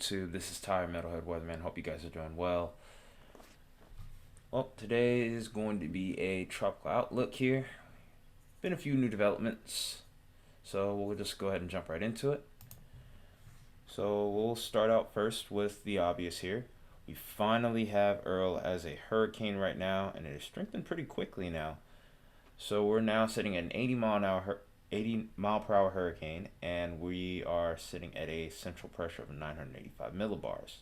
YouTube. This is Tyre Metalhead Weatherman. Hope you guys are doing well. Well, today is going to be a tropical outlook here. Been a few new developments, so we'll just go ahead and jump right into it. So we'll start out first with the obvious here. We finally have Earl as a hurricane right now, and it is strengthened pretty quickly now. So we're now sitting at an 80 mile per hour hurricane, and we are sitting at a central pressure of 985 millibars.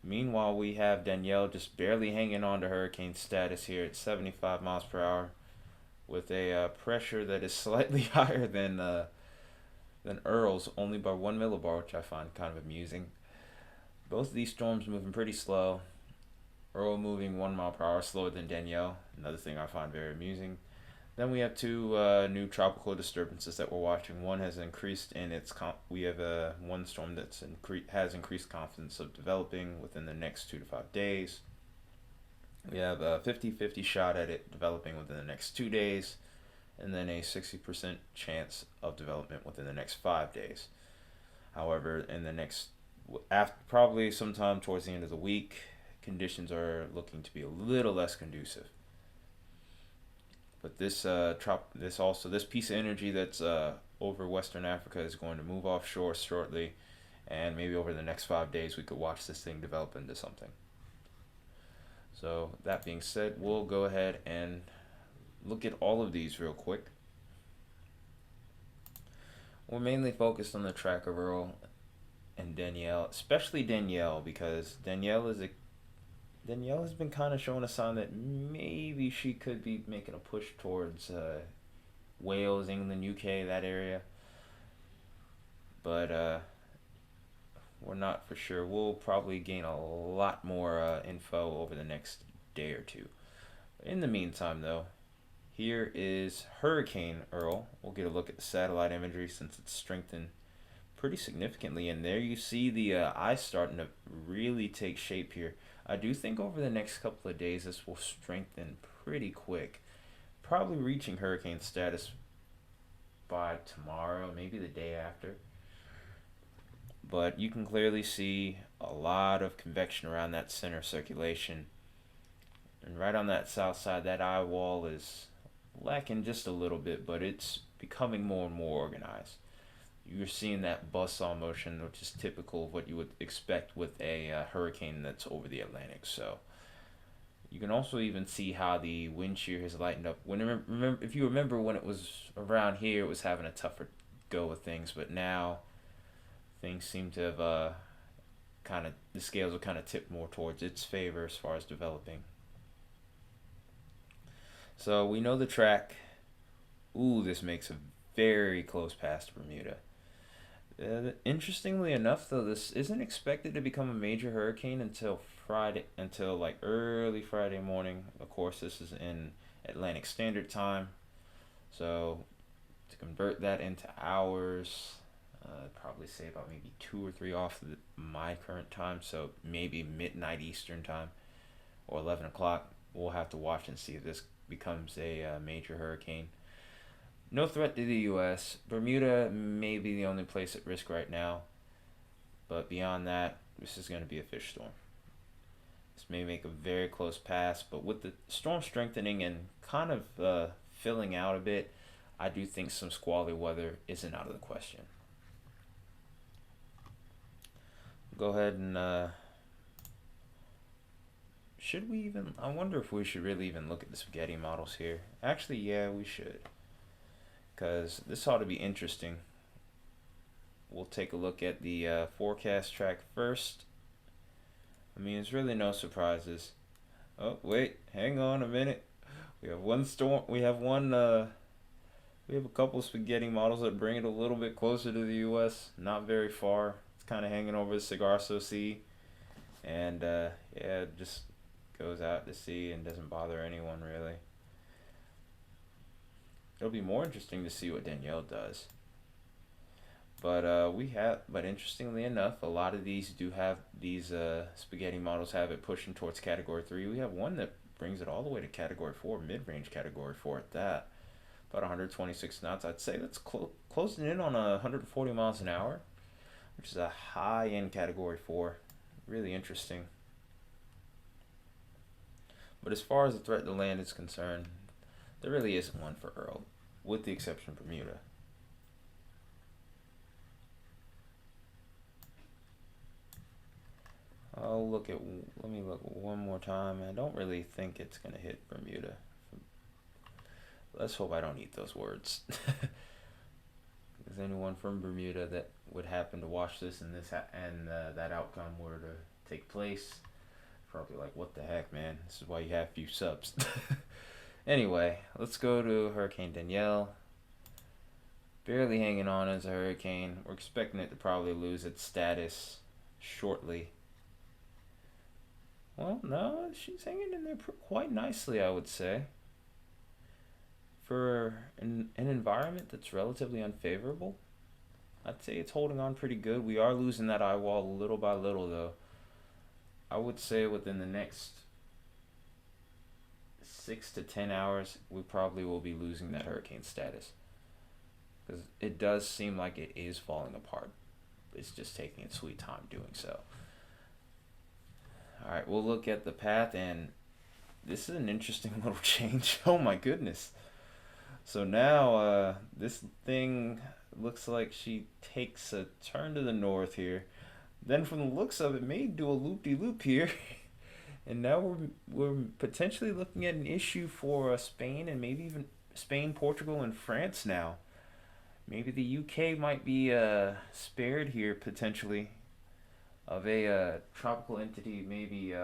Meanwhile, we have Danielle just barely hanging on to hurricane status here at 75 miles per hour, with a pressure that is slightly higher than Earl's, only by 1 millibar, which I find kind of amusing. Both of these storms moving pretty slow. Earl moving 1 mile per hour slower than Danielle, another thing I find very amusing. Then we have two new tropical disturbances that we're watching. One has increased in its we have one storm that's has increased confidence of developing within the next 2 to 5 days. We have a 50-50 shot at it developing within the next 2 days, and then a 60% chance of development within the next 5 days. However, in the next, after probably sometime towards the end of the week, conditions are looking to be a little less conducive. But this this piece of energy that's over Western Africa is going to move offshore shortly, and maybe over the next 5 days we could watch this thing develop into something. So that being said, we'll go ahead and look at all of these real quick. We're mainly focused on the track of Earl and Danielle, especially Danielle, because Danielle has been kind of showing a sign that maybe she could be making a push towards Wales, England, UK, that area. But we're not for sure. We'll probably gain a lot more info over the next day or two. In the meantime, though, here is Hurricane Earl. We'll get a look at the satellite imagery since it's strengthened pretty significantly. And there you see the ice starting to really take shape here. I do think over the next couple of days this will strengthen pretty quick, probably reaching hurricane status by tomorrow, maybe the day after. But you can clearly see a lot of convection around that center circulation. And right on that south side, that eye wall is lacking just a little bit, but it's becoming more and more organized. You're seeing that buzzsaw motion, which is typical of what you would expect with a hurricane that's over the Atlantic. So you can also even see how the wind shear has lightened up. If you remember when it was around here, it was having a tougher go with things, but now things seem to have the scales are kind of tipped more towards its favor as far as developing. So we know the track. Ooh, this makes a very close pass to Bermuda. Interestingly enough, though, this isn't expected to become a major hurricane until like early Friday morning. Of course, this is in Atlantic Standard Time, so to convert that into hours, I'd probably say about maybe 2 or 3 off my current time, so maybe midnight Eastern Time or 11 o'clock. We'll have to watch and see if this becomes a major hurricane. No threat to the U.S. Bermuda may be the only place at risk right now, but beyond that, this is going to be a fish storm. This may make a very close pass, but with the storm strengthening and kind of filling out a bit, I do think some squally weather isn't out of the question. Go ahead and should we even? I wonder if we should really even look at the spaghetti models here. Actually, yeah, we should, because this ought to be interesting. We'll take a look at the forecast track first. I mean, it's really no surprises. Oh, wait, hang on a minute. We have one storm. We have one. We have a couple spaghetti models that bring it a little bit closer to the U.S. Not very far. It's kind of hanging over the Sargasso Sea, and yeah, it just goes out to sea and doesn't bother anyone really. It'll be more interesting to see what Danielle does. But but interestingly enough, a lot of these do have these spaghetti models have it pushing towards Category 3. We have one that brings it all the way to Category 4, mid-range Category 4 at that. About 126 knots. I'd say that's closing in on 140 miles an hour. which is a high-end Category 4. Really interesting. But as far as the threat to land is concerned, there really isn't one for Earl, with the exception of Bermuda. Let me look one more time. I don't really think it's going to hit Bermuda. Let's hope I don't eat those words. Is anyone from Bermuda that would happen to watch this and that outcome were to take place? Probably like, what the heck, man? This is why you have few subs. Anyway, let's go to Hurricane Danielle. Barely hanging on as a hurricane. We're expecting it to probably lose its status shortly. Well, no, she's hanging in there quite nicely, I would say. For an environment that's relatively unfavorable, I'd say it's holding on pretty good. We are losing that eye wall little by little, though. I would say within the next 6 to 10 hours, we probably will be losing that hurricane status. Because it does seem like it is falling apart. It's just taking its sweet time doing so. Alright, we'll look at the path, and this is an interesting little change. Oh my goodness. So now, this thing looks like she takes a turn to the north here. Then from the looks of it, may do a loop-de-loop here. And now we're potentially looking at an issue for Spain, and maybe even Spain, Portugal, and France now. Maybe the UK might be spared here, potentially, of a tropical entity maybe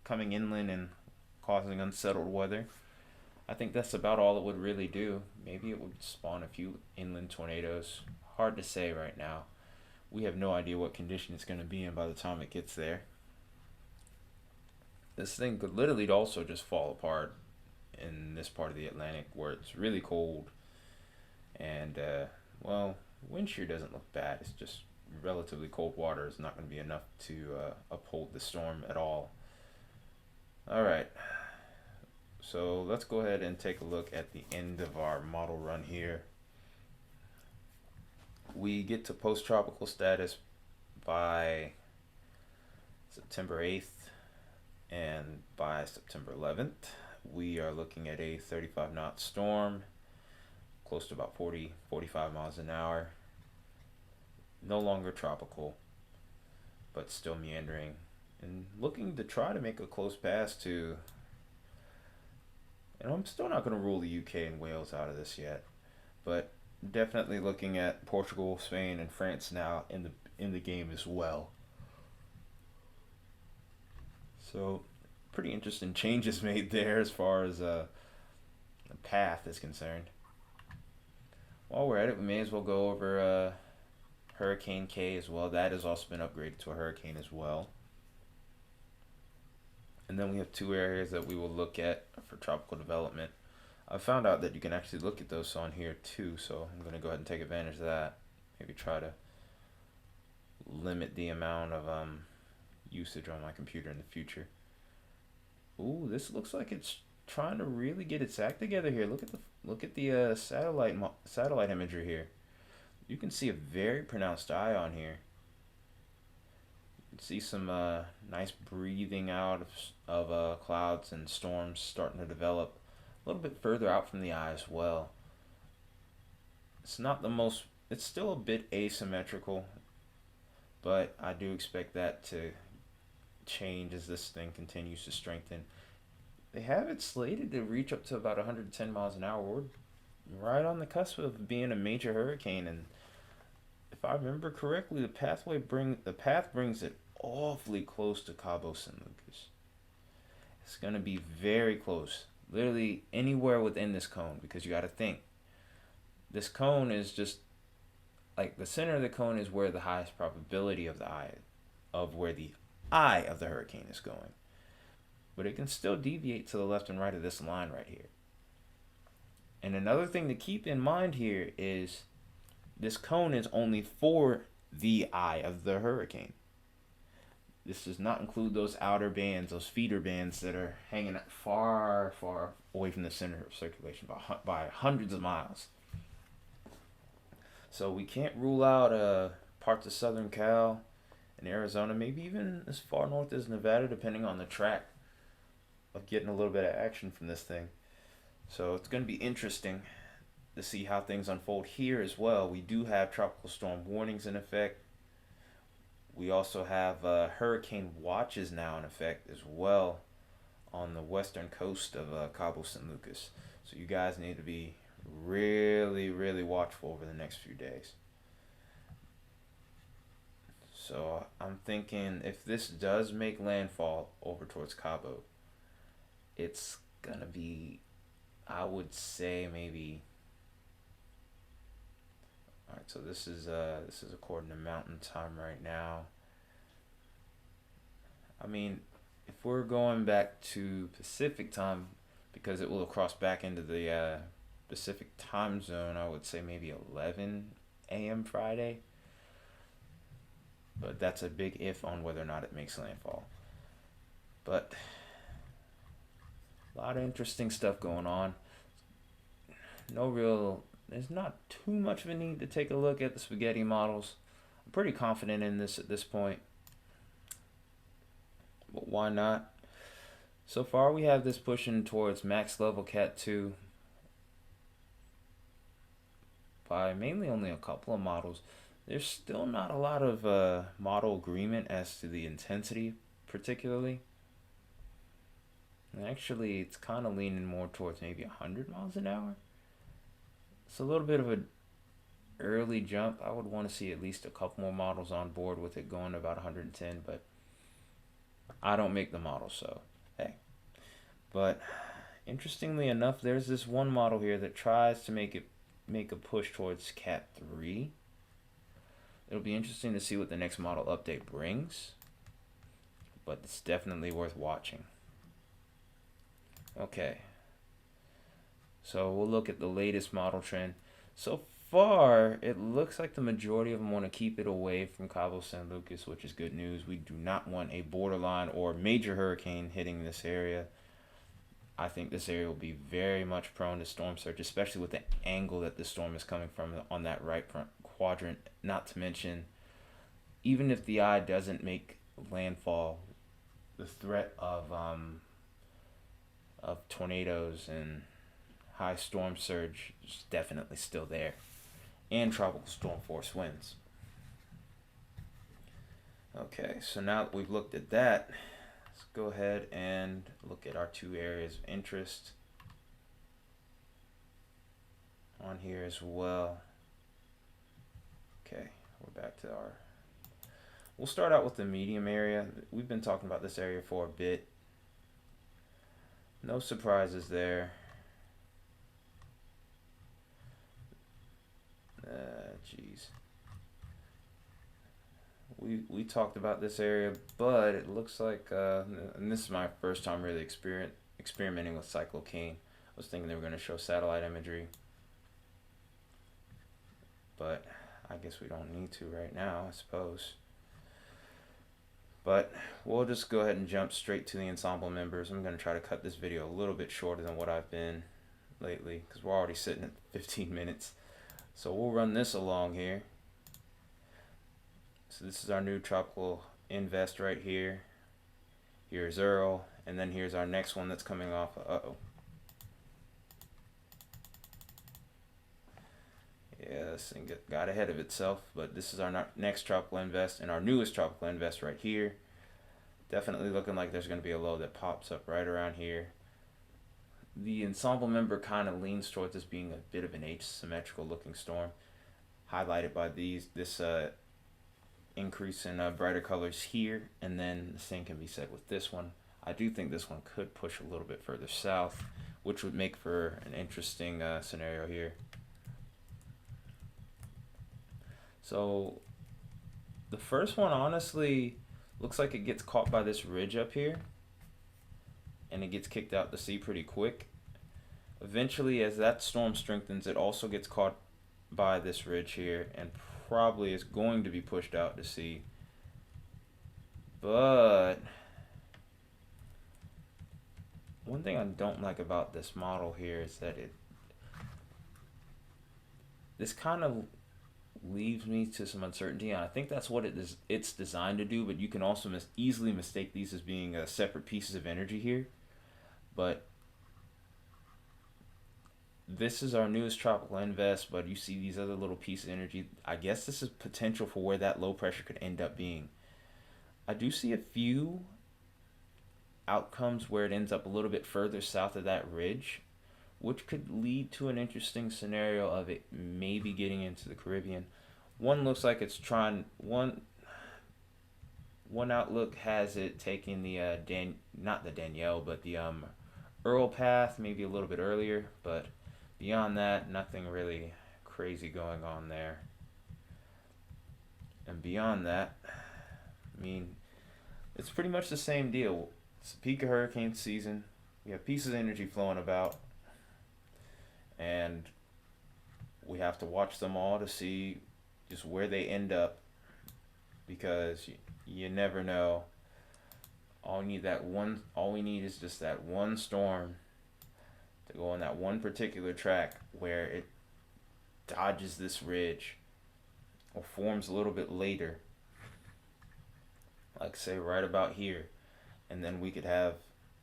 coming inland and causing unsettled weather. I think that's about all it would really do. Maybe it would spawn a few inland tornadoes. Hard to say right now. We have no idea what condition it's going to be in by the time it gets there. This thing could literally also just fall apart in this part of the Atlantic where it's really cold. And, well, wind shear doesn't look bad. It's just relatively cold water is not going to be enough to uphold the storm at all. Alright. So let's go ahead and take a look at the end of our model run here. We get to post-tropical status by September 8th, and by September 11th, we are looking at a 35 knot storm, close to about 45 miles an hour. No longer tropical, but still meandering, and looking to try to make a close pass to. And I'm still not going to rule the UK and Wales out of this yet, but definitely looking at Portugal, Spain, and France now in the game as well. So pretty interesting changes made there as far as the path is concerned. While we're at it, we may as well go over Hurricane K as well. That has also been upgraded to a hurricane as well. And then we have two areas that we will look at for tropical development. I found out that you can actually look at those on here too, so I'm going to go ahead and take advantage of that. Maybe try to limit the amount of usage on my computer in the future. Ooh, this looks like it's trying to really get its act together here. Look at the satellite imagery here. You can see a very pronounced eye on here. You can see some nice breathing out of clouds and storms starting to develop a little bit further out from the eye as well. It's not the most, it's still a bit asymmetrical, but I do expect that to change as this thing continues to strengthen. They have it slated to reach up to about 110 miles an hour. We're right on the cusp of being a major hurricane, and if I remember correctly, the path brings it awfully close to Cabo San Lucas. It's gonna be very close, literally anywhere within this cone, because you got to think this cone is just like the center of the cone is where the highest probability of where the eye of the hurricane is going, but it can still deviate to the left and right of this line right here. And another thing to keep in mind here is this cone is only for the eye of the hurricane. This does not include those outer bands, those feeder bands that are hanging far, far away from the center of circulation by hundreds of miles. So we can't rule out parts of southern Cal and Arizona, maybe even as far north as Nevada, depending on the track, of getting a little bit of action from this thing. So it's going to be interesting to see how things unfold here as well. We do have tropical storm warnings in effect. We also have hurricane watches now in effect as well on the western coast of Cabo San Lucas. So you guys need to be really, really watchful over the next few days. So I'm thinking if this does make landfall over towards Cabo, it's gonna be, I would say maybe. All right, so this is according to Mountain Time right now. I mean, if we're going back to Pacific Time, because it will cross back into the Pacific Time Zone, I would say maybe 11 a.m. Friday. But that's a big if on whether or not it makes landfall. But a lot of interesting stuff going on. There's not too much of a need to take a look at the spaghetti models. I'm pretty confident in this at this point. But why not? So far we have this pushing towards max level Cat 2 by mainly only a couple of models. There's still not a lot of model agreement as to the intensity particularly. And actually it's kind of leaning more towards maybe 100 miles an hour. It's a little bit of an early jump. I would want to see at least a couple more models on board with it going to about 110, but I don't make the model, so hey. But interestingly enough, there's this one model here that tries to make a push towards Cat 3. It'll be interesting to see what the next model update brings, but it's definitely worth watching. Okay, so we'll look at the latest model trend. So far, it looks like the majority of them want to keep it away from Cabo San Lucas, which is good news. We do not want a borderline or major hurricane hitting this area. I think this area will be very much prone to storm surge, especially with the angle that the storm is coming from on that right front quadrant. Not to mention, even if the eye doesn't make landfall, the threat of tornadoes and high storm surge is definitely still there, and tropical storm force winds. Okay, so now that we've looked at that, let's go ahead and look at our two areas of interest on here as well. Okay, we're back to our, we'll start out with the medium area. We've been talking about this area for a bit. No surprises there. Jeez. We talked about this area, but it looks like, and this is my first time really experimenting with cyclocane. I was thinking they were going to show satellite imagery, but I guess we don't need to right now, I suppose. But we'll just go ahead and jump straight to the ensemble members. I'm going to try to cut this video a little bit shorter than what I've been lately, because we're already sitting at 15 minutes. So we'll run this along here. So this is our new tropical invest right here. Here's Earl, and then here's our next one that's coming off. Yeah, this thing got ahead of itself, but this is our next tropical invest and our newest tropical invest right here. Definitely looking like there's going to be a low that pops up right around here. The ensemble member kind of leans towards this being a bit of an asymmetrical looking storm, highlighted by this increase in brighter colors here, and then the same can be said with this one. I do think this one could push a little bit further south, which would make for an interesting scenario here. So the first one honestly looks like it gets caught by this ridge up here, and it gets kicked out to sea pretty quick. Eventually, as that storm strengthens, it also gets caught by this ridge here and probably is going to be pushed out to sea. But one thing I don't like about this model here is that this kind of leaves me to some uncertainty. And I think that's what it's designed to do, but you can also easily mistake these as being separate pieces of energy here. But this is our newest tropical invest, but you see these other little pieces of energy. I guess this is potential for where that low pressure could end up being. I do see a few outcomes where it ends up a little bit further south of that ridge, which could lead to an interesting scenario of it maybe getting into the Caribbean. One looks like it's trying one outlook has it taking the not the Danielle, but the Earl path maybe a little bit earlier, but beyond that, nothing really crazy going on there. And beyond that, I mean, it's pretty much the same deal. It's the peak of hurricane season. We have pieces of energy flowing about, and we have to watch them all to see just where they end up, because you never know. All we need is just that one storm to go on that one particular track where it dodges this ridge or forms a little bit later, like say right about here, and then we could have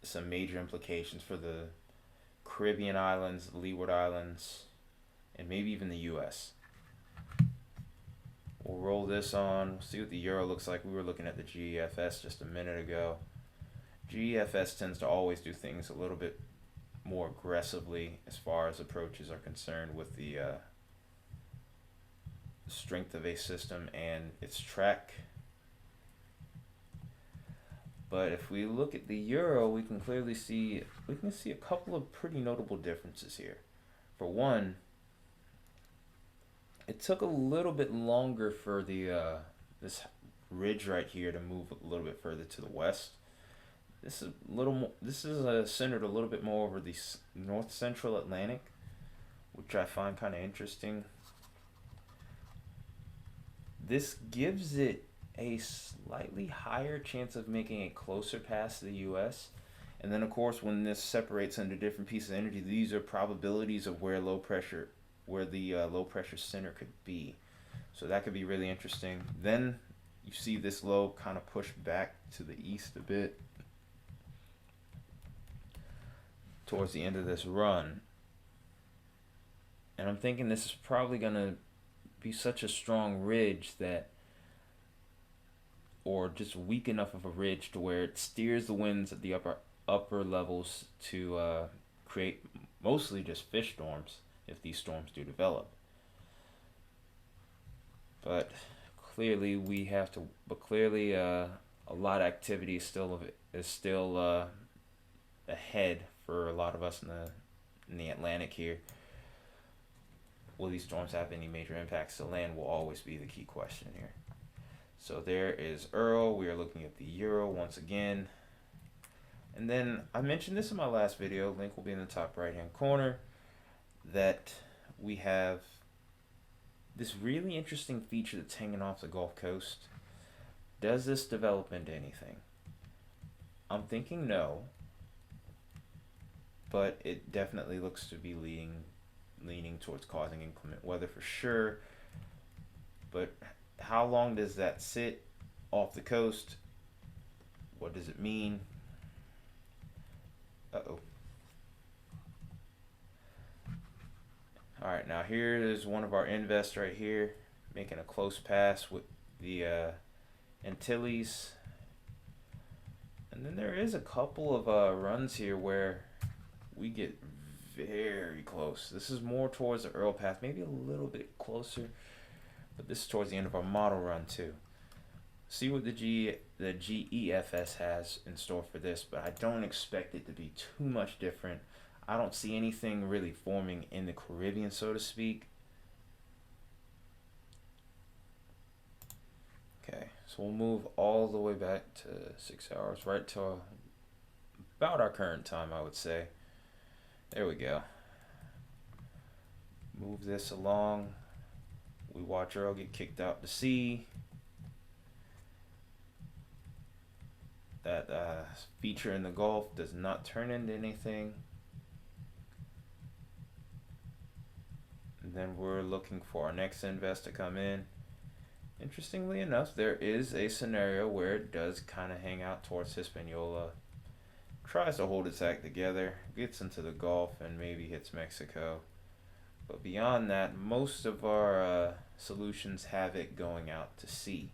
some major implications for the Caribbean islands, the Leeward Islands, and maybe even the U.S. We'll roll this on, see what the euro looks like. We were looking at the GEFS just a minute ago. GEFS tends to always do things a little bit more aggressively as far as approaches are concerned with the strength of a system and its track. But if we look at the euro, we can see a couple of pretty notable differences here. For one, it took a little bit longer for the this ridge right here to move a little bit further to the west. This is a little more. This is centered a little bit more over the north central Atlantic, which I find kind of interesting. This gives it a slightly higher chance of making a closer pass to the U.S. And then, of course, when this separates into different pieces of energy, these are probabilities of where the low pressure center could be. So that could be really interesting. Then you see this low kind of push back to the east a bit towards the end of this run. And I'm thinking this is probably going to be such a strong ridge that, or just weak enough of a ridge to where it steers the winds at the upper levels to create mostly just fish storms if these storms do develop. But clearly a lot of activity is still ahead for a lot of us in the Atlantic here. Will these storms have any major impacts to land will always be the key question here. So there is Earl. We are looking at the euro once again. And then I mentioned this in my last video, link will be in the top right hand corner, that we have this really interesting feature that's hanging off the Gulf Coast. Does this develop into anything? I'm thinking no, but it definitely looks to be leaning towards causing inclement weather for sure. But how long does that sit off the coast? What does it mean? Uh-oh. Alright, now here is one of our invests right here, making a close pass with the Antilles. And then there is a couple of runs here where we get very close. This is more towards the Earl path, maybe a little bit closer, but this is towards the end of our model run too. See what the GEFS has in store for this, but I don't expect it to be too much different. I don't see anything really forming in the Caribbean, so to speak. Okay, so we'll move all the way back to 6 hours, right to about our current time, I would say. There we go. Move this along. We watch Earl get kicked out to sea. That feature in the Gulf does not turn into anything. And then we're looking for our next invest to come in. Interestingly enough, there is a scenario where it does kind of hang out towards Hispaniola, tries to hold its act together, gets into the Gulf, and maybe hits Mexico. But beyond that, most of our solutions have it going out to sea.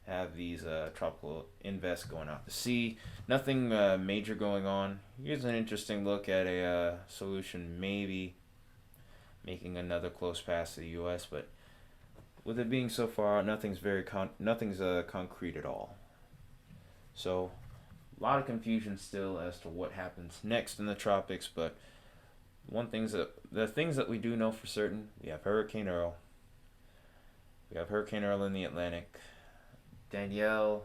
Have these tropical invests going out to sea. Nothing major going on. Here's an interesting look at a solution maybe making another close pass to the U.S., but with it being so far, nothing's concrete at all. So a lot of confusion still as to what happens next in the tropics, but the things that we do know for certain, we have Hurricane Earl. We have Hurricane Earl in the Atlantic. Danielle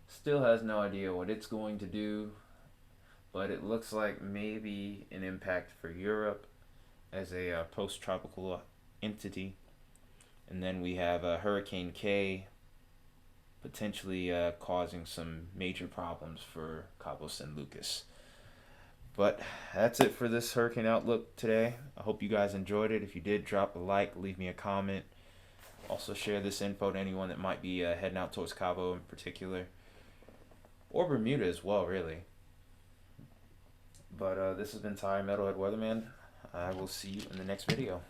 still has no idea what it's going to do, but it looks like maybe an impact for Europe as a post-tropical entity. And then we have Hurricane K potentially causing some major problems for Cabo San Lucas. But that's it for this hurricane outlook today. I hope you guys enjoyed it. If you did, drop a like, leave me a comment. Also share this info to anyone that might be heading out towards Cabo in particular. Or Bermuda as well, really. But this has been Ty, Metalhead Weatherman. I will see you in the next video.